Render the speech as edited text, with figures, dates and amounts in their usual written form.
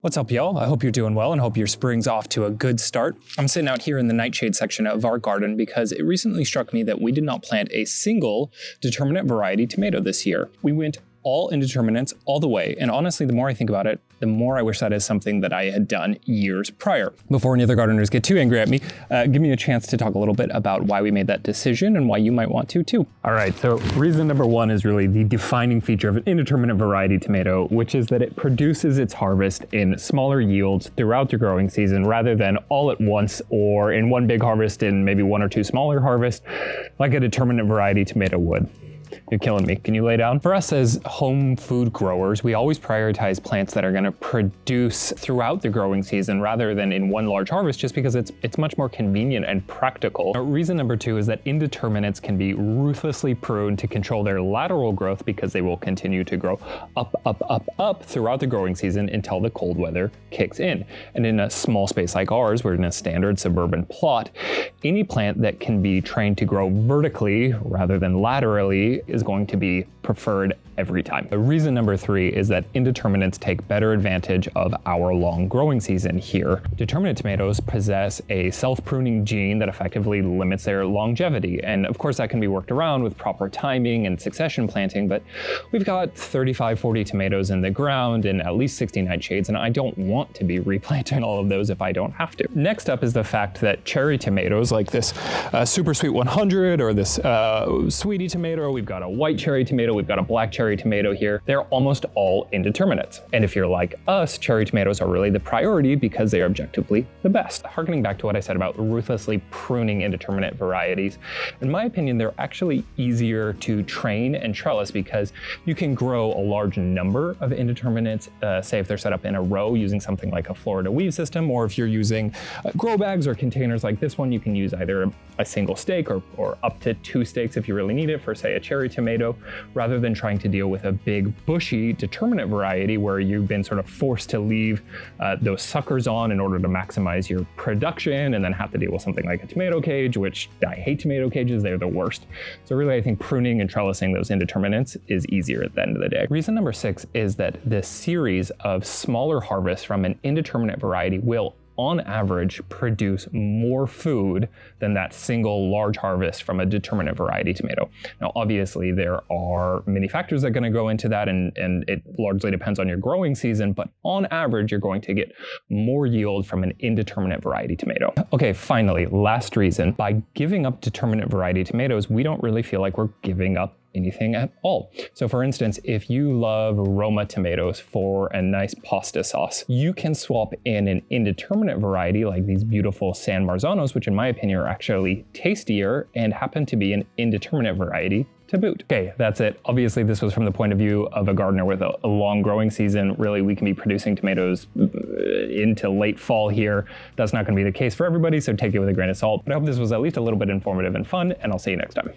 What's up, y'all? I hope you're doing well and hope your spring's off to a good start. I'm sitting out here in the nightshade section of our garden because it recently struck me that we did not plant a single determinate variety tomato this year. We went all indeterminates all the way, and honestly, the more I think about it, the more I wish that is something that I had done years prior. Before any other gardeners get too angry at me, give me a chance to talk a little bit about why we made that decision and why you might want to too. All right, so reason number one is really the defining feature of an indeterminate variety tomato, which is that it produces its harvest in smaller yields throughout the growing season rather than all at once or in one big harvest and maybe one or two smaller harvests like a determinate variety tomato would. You're killing me. Can you lay down? For us as home food growers, we always prioritize plants that are going to produce throughout the growing season rather than in one large harvest, just because it's much more convenient and practical. Reason number two is that indeterminates can be ruthlessly pruned to control their lateral growth because they will continue to grow up throughout the growing season until the cold weather kicks in. And in a small space like ours, we're in a standard suburban plot, any plant that can be trained to grow vertically rather than laterally is going to be preferred every time. The reason number three is that indeterminates take better advantage of our long growing season here. Determinate tomatoes possess a self-pruning gene that effectively limits their longevity. And of course that can be worked around with proper timing and succession planting, but we've got 35, 40 tomatoes in the ground and at least 60 nightshades, and I don't want to be replanting all of those if I don't have to. Next up is the fact that cherry tomatoes like this Super Sweet 100 or this Sweetie tomato, we've got a white cherry tomato, we've got a black cherry tomato here, they're almost all indeterminates. And if you're like us, cherry tomatoes are really the priority because they are objectively the best. Harkening back to what I said about ruthlessly pruning indeterminate varieties, in my opinion, they're actually easier to train and trellis because you can grow a large number of indeterminates, say if they're set up in a row using something like a Florida weave system, or if you're using grow bags or containers like this one, you can use either a single stake or up to 2 stakes if you really need it for, say, a cherry tomato, rather than trying to deal with a big bushy determinate variety where you've been sort of forced to leave those suckers on in order to maximize your production and then have to deal with something like a tomato cage, which I hate tomato cages, they're the worst. So really I think pruning and trellising those indeterminates is easier at the end of the day. Reason number 6 is that this series of smaller harvests from an indeterminate variety will on average produce more food than that single large harvest from a determinate variety tomato. Now, obviously there are many factors that are gonna go into that and it largely depends on your growing season, but on average, you're going to get more yield from an indeterminate variety tomato. Okay, finally, last reason, by giving up determinate variety tomatoes, we don't really feel like we're giving up anything at all. So for instance, if you love Roma tomatoes for a nice pasta sauce, you can swap in an indeterminate variety like these beautiful San Marzanos, which in my opinion are actually tastier and happen to be an indeterminate variety to boot. Okay, that's it. Obviously this was from the point of view of a gardener with a long growing season. Really, we can be producing tomatoes into late fall here. That's not gonna be the case for everybody, so take it with a grain of salt. But I hope this was at least a little bit informative and fun, and I'll see you next time.